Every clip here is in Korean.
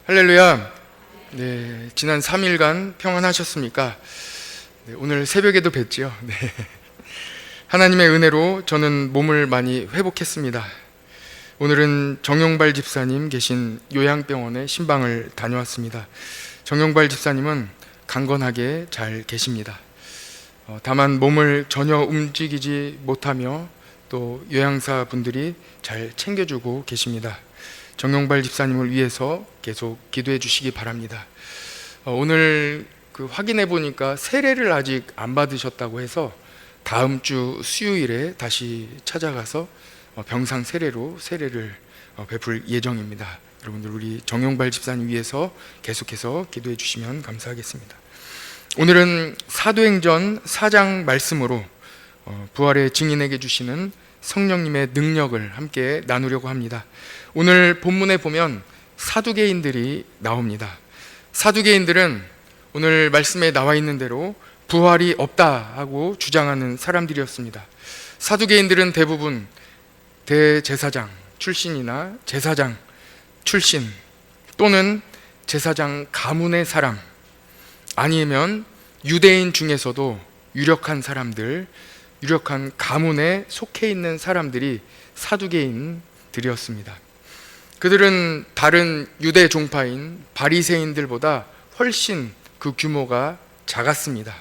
할렐루야. 네, 지난 3일간 평안하셨습니까? 네, 오늘 새벽에도 뵀지요. 네. 하나님의 은혜로 저는 몸을 많이 회복했습니다. 오늘은 정용발 집사님 계신 요양병원에 신방을 다녀왔습니다. 정용발 집사님은 강건하게 잘 계십니다. 다만 몸을 전혀 움직이지 못하며 또 요양사 분들이 잘 챙겨주고 계십니다. 정용발 집사님을 위해서 계속 기도해 주시기 바랍니다. 오늘 확인해 보니까 세례를 아직 안 받으셨다고 해서 다음 주 수요일에 다시 찾아가서 병상 세례를 베풀 예정입니다. 여러분들 우리 정용발 집사님 위해서 계속해서 기도해 주시면 감사하겠습니다. 오늘은 사도행전 4장 말씀으로 부활의 증인에게 주시는 성령님의 능력을 함께 나누려고 합니다. 오늘 본문에 보면 사두개인들이 나옵니다. 사두개인들은 오늘 말씀에 나와 있는 대로 부활이 없다 하고 주장하는 사람들이었습니다. 사두개인들은 대부분 대제사장 출신이나 제사장 출신 또는 제사장 가문의 사람, 아니면 유대인 중에서도 유력한 사람들, 유력한 가문에 속해 있는 사람들이 사두개인들이었습니다. 그들은 다른 유대 종파인 바리새인들보다 훨씬 그 규모가 작았습니다.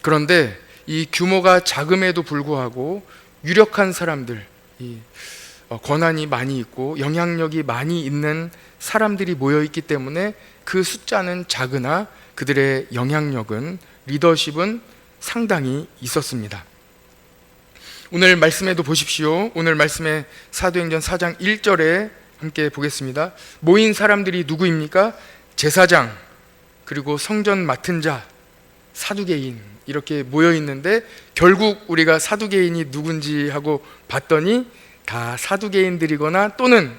그런데 이 규모가 작음에도 불구하고 유력한 사람들, 권한이 많이 있고 영향력이 많이 있는 사람들이 모여있기 때문에 그 숫자는 작으나 그들의 영향력은, 리더십은 상당히 있었습니다. 오늘 말씀에도 보십시오. 오늘 말씀에 사도행전 4장 1절에 함께 보겠습니다. 모인 사람들이 누구입니까? 제사장, 그리고 성전 맡은 자, 사두개인, 이렇게 모여 있는데 결국 우리가 사두개인이 누군지 하고 봤더니 다 사두개인들이거나 또는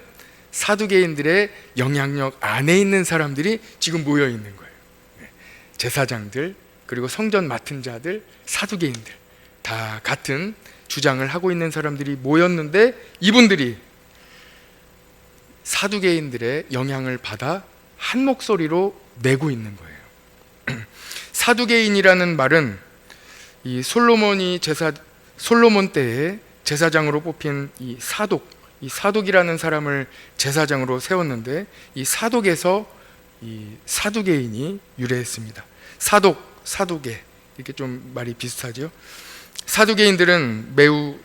사두개인들의 영향력 안에 있는 사람들이 지금 모여 있는 거예요. 제사장들, 그리고 성전 맡은 자들, 사두개인들, 다 같은 주장을 하고 있는 사람들이 모였는데 이분들이 사두개인들의 영향을 받아 한 목소리로 내고 있는 거예요. 사두개인이라는 말은 이 솔로몬 때에 제사장으로 뽑힌 이 사독이라는 사람을 제사장으로 세웠는데 이 사독에서 이 사두개인이 유래했습니다. 사두개, 이렇게 좀 말이 비슷하죠. 사두개인들은 매우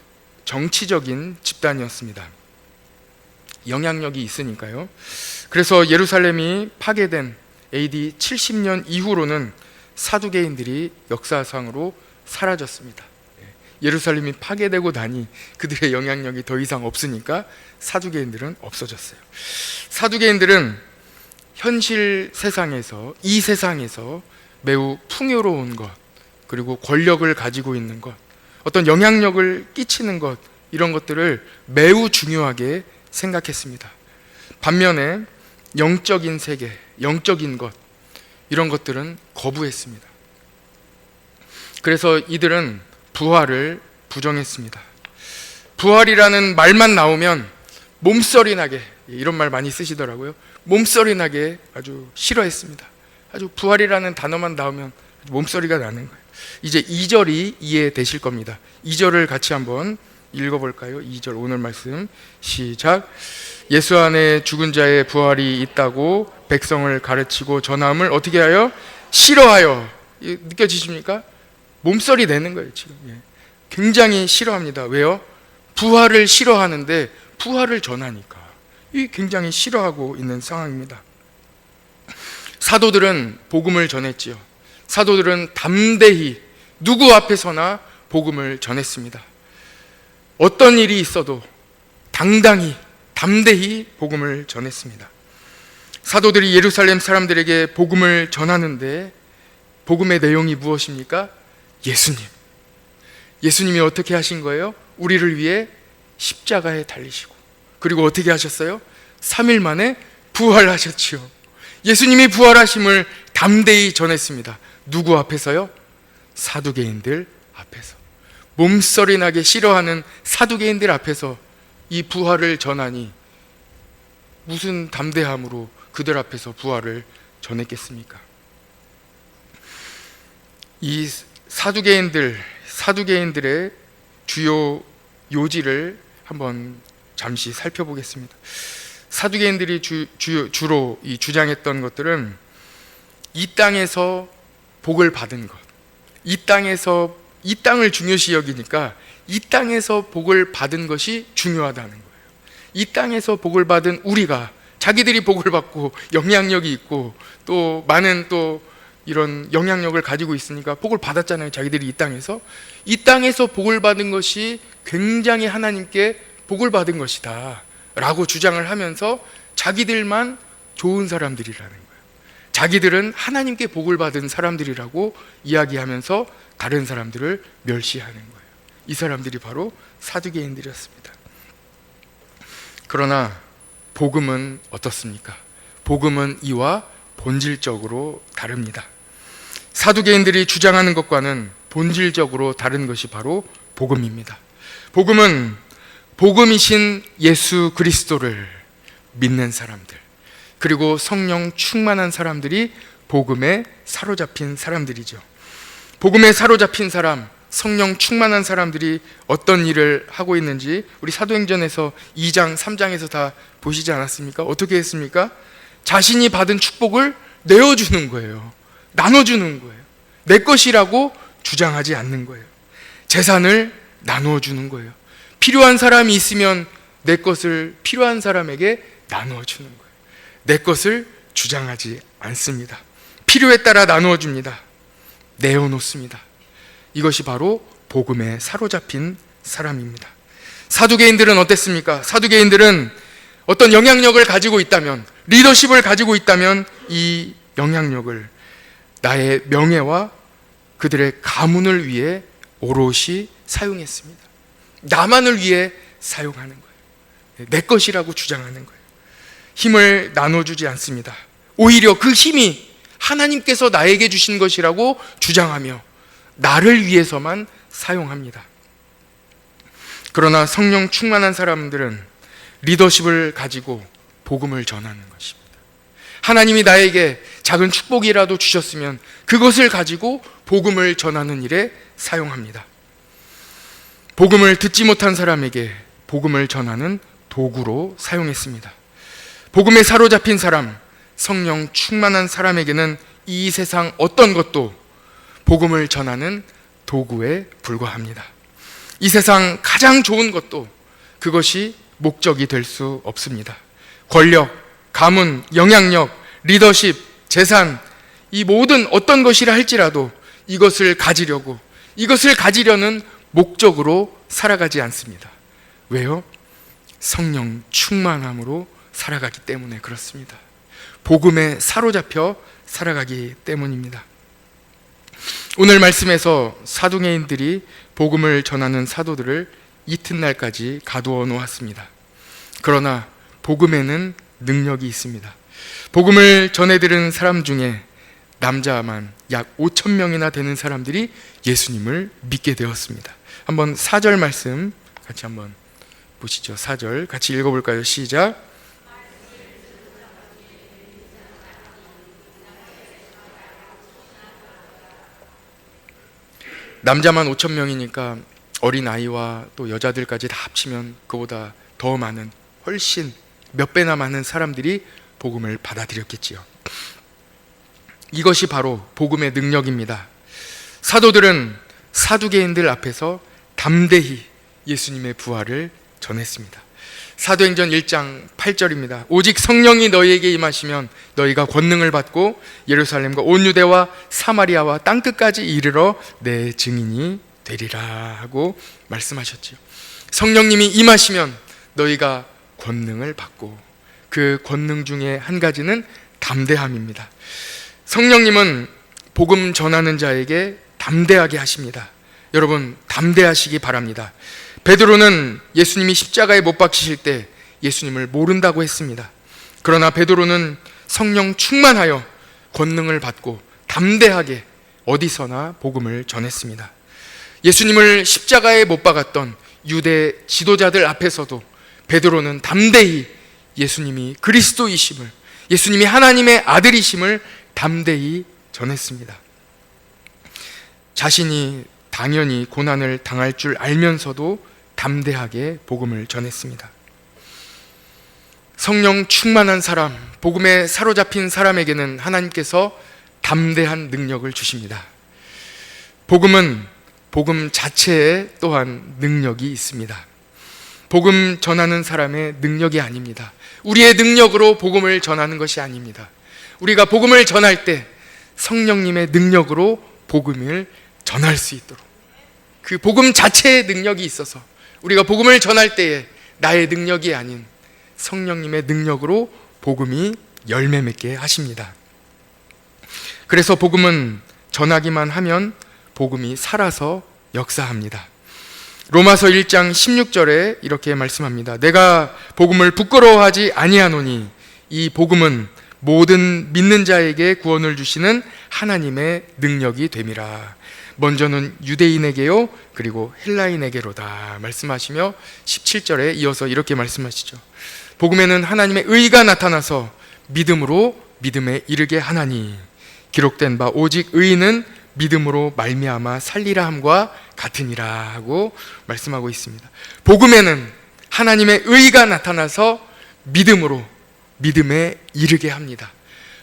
정치적인 집단이었습니다. 영향력이 있으니까요. 그래서 예루살렘이 파괴된 AD 70년 이후로는 사두개인들이 역사상으로 사라졌습니다. 예루살렘이 파괴되고 나니 그들의 영향력이 더 이상 없으니까 사두개인들은 없어졌어요. 사두개인들은 현실 세상에서, 이 세상에서 매우 풍요로운 것, 그리고 권력을 가지고 있는 것, 어떤 영향력을 끼치는 것, 이런 것들을 매우 중요하게 생각했습니다. 반면에 영적인 세계, 영적인 것, 이런 것들은 거부했습니다. 그래서 이들은 부활을 부정했습니다. 부활이라는 말만 나오면 몸서리 나게, 이런 말 많이 쓰시더라고요. 몸서리 나게 아주 싫어했습니다. 아주 부활이라는 단어만 나오면 몸서리가 나는 거예요. 이제 2절이 이해되실 겁니다. 2절을 같이 한번 읽어볼까요? 2절 오늘 말씀 시작. 예수 안에 죽은 자의 부활이 있다고 백성을 가르치고 전함을 어떻게 하여? 싫어하여. 느껴지십니까? 몸서리 내는 거예요 지금. 굉장히 싫어합니다. 왜요? 부활을 싫어하는데 부활을 전하니까 굉장히 싫어하고 있는 상황입니다. 사도들은 복음을 전했지요. 사도들은 담대히 누구 앞에서나 복음을 전했습니다. 어떤 일이 있어도 당당히, 담대히 복음을 전했습니다. 사도들이 예루살렘 사람들에게 복음을 전하는데 복음의 내용이 무엇입니까? 예수님이 어떻게 하신 거예요? 우리를 위해 십자가에 달리시고, 그리고 어떻게 하셨어요? 3일 만에 부활하셨지요. 예수님이 부활하심을 담대히 전했습니다. 누구 앞에서요? 사두개인들 앞에서. 몸서리 나게 싫어하는 사두개인들 앞에서 이 부활을 전하니 무슨 담대함으로 그들 앞에서 부활을 전했겠습니까? 이 사두개인들의 주요 요지를 한번 잠시 살펴보겠습니다. 사두개인들이 주로 주장했던 것들은 이 땅에서 복을 받은 것, 이 땅을 중요시 여기니까 이 땅에서 복을 받은 것이 중요하다는 거예요. 이 땅에서 복을 받은 우리가, 자기들이 복을 받고 영향력이 있고 또 많은 또 이런 영향력을 가지고 있으니까 복을 받았잖아요. 자기들이 이 땅에서 복을 받은 것이 굉장히 하나님께 복을 받은 것이다 라고 주장을 하면서 자기들만 좋은 사람들이라는 거예요. 자기들은 하나님께 복을 받은 사람들이라고 이야기하면서 다른 사람들을 멸시하는 거예요. 이 사람들이 바로 사두개인들이었습니다. 그러나 복음은 어떻습니까? 복음은 이와 본질적으로 다릅니다. 사두개인들이 주장하는 것과는 본질적으로 다른 것이 바로 복음입니다. 복음은 복음이신 예수 그리스도를 믿는 사람들, 그리고 성령 충만한 사람들이 복음에 사로잡힌 사람들이죠. 복음에 사로잡힌 사람, 성령 충만한 사람들이 어떤 일을 하고 있는지 우리 사도행전에서 2장, 3장에서 다 보시지 않았습니까? 어떻게 했습니까? 자신이 받은 축복을 내어주는 거예요. 나눠주는 거예요. 내 것이라고 주장하지 않는 거예요. 재산을 나누어 주는 거예요. 필요한 사람이 있으면 내 것을 필요한 사람에게 나누어 주는 거예요. 내 것을 주장하지 않습니다. 필요에 따라 나누어 줍니다. 내어놓습니다. 이것이 바로 복음에 사로잡힌 사람입니다. 사두개인들은 어땠습니까? 사두개인들은 어떤 영향력을 가지고 있다면, 리더십을 가지고 있다면 이 영향력을 나의 명예와 그들의 가문을 위해 오롯이 사용했습니다. 나만을 위해 사용하는 거예요. 내 것이라고 주장하는 거예요. 힘을 나눠주지 않습니다. 오히려 그 힘이 하나님께서 나에게 주신 것이라고 주장하며 나를 위해서만 사용합니다. 그러나 성령 충만한 사람들은 리더십을 가지고 복음을 전하는 것입니다. 하나님이 나에게 작은 축복이라도 주셨으면 그것을 가지고 복음을 전하는 일에 사용합니다. 복음을 듣지 못한 사람에게 복음을 전하는 도구로 사용했습니다. 복음에 사로잡힌 사람, 성령 충만한 사람에게는 이 세상 어떤 것도 복음을 전하는 도구에 불과합니다. 이 세상 가장 좋은 것도 그것이 목적이 될 수 없습니다. 권력, 가문, 영향력, 리더십, 재산, 이 모든 어떤 것이라 할지라도 이것을 가지려는 목적으로 살아가지 않습니다. 왜요? 성령 충만함으로 살아가기 때문에 그렇습니다. 복음에 사로잡혀 살아가기 때문입니다. 오늘 말씀에서 사두개인들이 복음을 전하는 사도들을 이튿날까지 가두어 놓았습니다. 그러나 복음에는 능력이 있습니다. 복음을 전해들은 사람 중에 남자만 약 5,000명이나 되는 사람들이 예수님을 믿게 되었습니다. 한번 4절 말씀 같이 한번 보시죠. 4절 같이 읽어볼까요? 시작. 남자만 5,000명이니까 어린아이와 또 여자들까지 다 합치면 그보다 더 많은, 훨씬 몇 배나 많은 사람들이 복음을 받아들였겠지요. 이것이 바로 복음의 능력입니다. 사도들은 사두개인들 앞에서 담대히 예수님의 부활을 전했습니다. 사도행전 1장 8절입니다. 오직 성령이 너희에게 임하시면 너희가 권능을 받고 예루살렘과 온 유대와 사마리아와 땅끝까지 이르러 내 증인이 되리라 하고 말씀하셨지요. 성령님이 임하시면 너희가 권능을 받고, 그 권능 중에 한 가지는 담대함입니다. 성령님은 복음 전하는 자에게 담대하게 하십니다. 여러분, 담대하시기 바랍니다. 베드로는 예수님이 십자가에 못 박히실 때 예수님을 모른다고 했습니다. 그러나 베드로는 성령 충만하여 권능을 받고 담대하게 어디서나 복음을 전했습니다. 예수님을 십자가에 못 박았던 유대 지도자들 앞에서도 베드로는 담대히 예수님이 그리스도이심을, 예수님이 하나님의 아들이심을 담대히 전했습니다. 자신이 당연히 고난을 당할 줄 알면서도 담대하게 복음을 전했습니다. 성령 충만한 사람, 복음에 사로잡힌 사람에게는 하나님께서 담대한 능력을 주십니다. 복음은 복음 자체에 또한 능력이 있습니다. 복음 전하는 사람의 능력이 아닙니다. 우리의 능력으로 복음을 전하는 것이 아닙니다. 우리가 복음을 전할 때 성령님의 능력으로 복음을 전할 수 있도록, 그 복음 자체의 능력이 있어서 우리가 복음을 전할 때에 나의 능력이 아닌 성령님의 능력으로 복음이 열매 맺게 하십니다. 그래서 복음은 전하기만 하면 복음이 살아서 역사합니다. 로마서 1장 16절에 이렇게 말씀합니다. 내가 복음을 부끄러워하지 아니하노니 이 복음은 모든 믿는 자에게 구원을 주시는 하나님의 능력이 됨이라. 먼저는 유대인에게요 그리고 헬라인에게로다 말씀하시며 17절에 이어서 이렇게 말씀하시죠. 복음에는 하나님의 의가 나타나서 믿음으로 믿음에 이르게 하나니 기록된 바 오직 의인은 믿음으로 말미암아 살리라 함과 같으니라 하고 말씀하고 있습니다. 복음에는 하나님의 의가 나타나서 믿음으로 믿음에 이르게 합니다.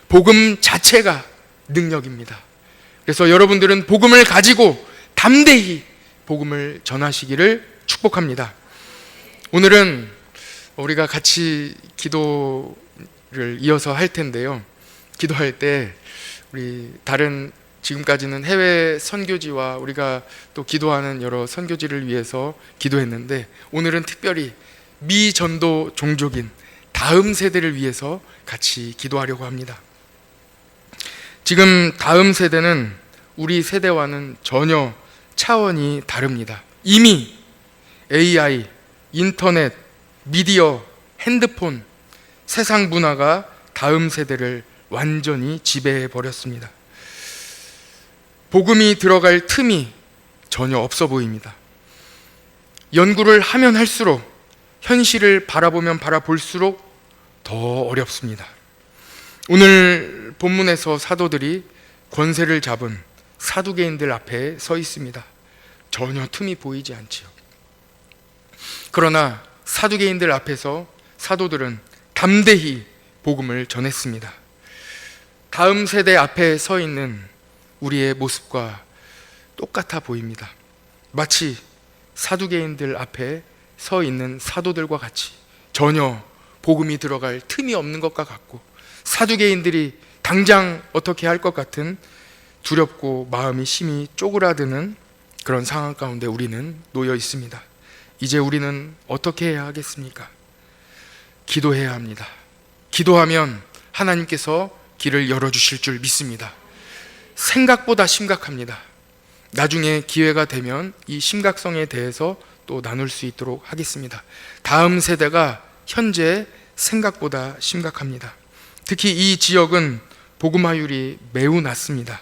복음 자체가 능력입니다. 그래서 여러분들은 복음을 가지고 담대히 복음을 전하시기를 축복합니다. 오늘은 우리가 같이 기도를 이어서 할 텐데요. 기도할 때 우리 다른 지금까지는 해외 선교지와 우리가 또 기도하는 여러 선교지를 위해서 기도했는데 오늘은 특별히 미전도 종족인 다음 세대를 위해서 같이 기도하려고 합니다. 지금 다음 세대는 우리 세대와는 전혀 차원이 다릅니다. 이미 AI, 인터넷, 미디어, 핸드폰, 세상 문화가 다음 세대를 완전히 지배해 버렸습니다. 복음이 들어갈 틈이 전혀 없어 보입니다. 연구를 하면 할수록, 현실을 바라보면 바라볼수록 더 어렵습니다. 오늘 본문에서 사도들이 권세를 잡은 사두개인들 앞에 서 있습니다. 전혀 틈이 보이지 않지요. 그러나 사두개인들 앞에서 사도들은 담대히 복음을 전했습니다. 다음 세대 앞에 서 있는 우리의 모습과 똑같아 보입니다. 마치 사두개인들 앞에 서 있는 사도들과 같이 전혀 복음이 들어갈 틈이 없는 것과 같고, 사두개인들이 당장 어떻게 할 것 같은 두렵고 마음이 심히 쪼그라드는 그런 상황 가운데 우리는 놓여 있습니다. 이제 우리는 어떻게 해야 하겠습니까? 기도해야 합니다. 기도하면 하나님께서 길을 열어주실 줄 믿습니다. 생각보다 심각합니다. 나중에 기회가 되면 이 심각성에 대해서 또 나눌 수 있도록 하겠습니다. 다음 세대가 현재 생각보다 심각합니다. 특히 이 지역은 복음화율이 매우 낮습니다.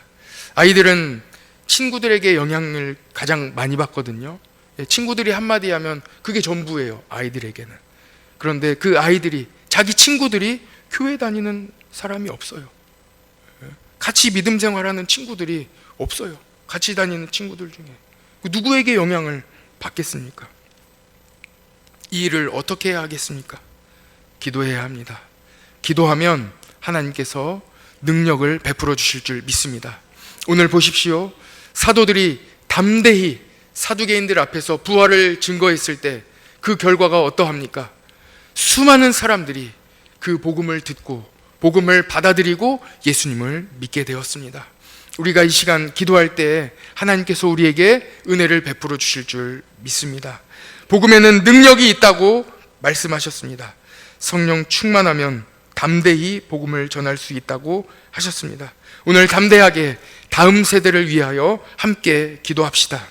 아이들은 친구들에게 영향을 가장 많이 받거든요. 친구들이 한마디 하면 그게 전부예요, 아이들에게는. 그런데 그 아이들이, 자기 친구들이 교회 다니는 사람이 없어요. 같이 믿음 생활하는 친구들이 없어요. 같이 다니는 친구들 중에 누구에게 영향을 받겠습니까? 이 일을 어떻게 해야 하겠습니까? 기도해야 합니다. 기도하면 하나님께서 능력을 베풀어 주실 줄 믿습니다. 오늘 보십시오. 사도들이 담대히 사두개인들 앞에서 부활을 증거했을 때 그 결과가 어떠합니까? 수많은 사람들이 그 복음을 듣고 복음을 받아들이고 예수님을 믿게 되었습니다. 우리가 이 시간 기도할 때 하나님께서 우리에게 은혜를 베풀어 주실 줄 믿습니다. 복음에는 능력이 있다고 말씀하셨습니다. 성령 충만하면 담대히 복음을 전할 수 있다고 하셨습니다. 오늘 담대하게 다음 세대를 위하여 함께 기도합시다.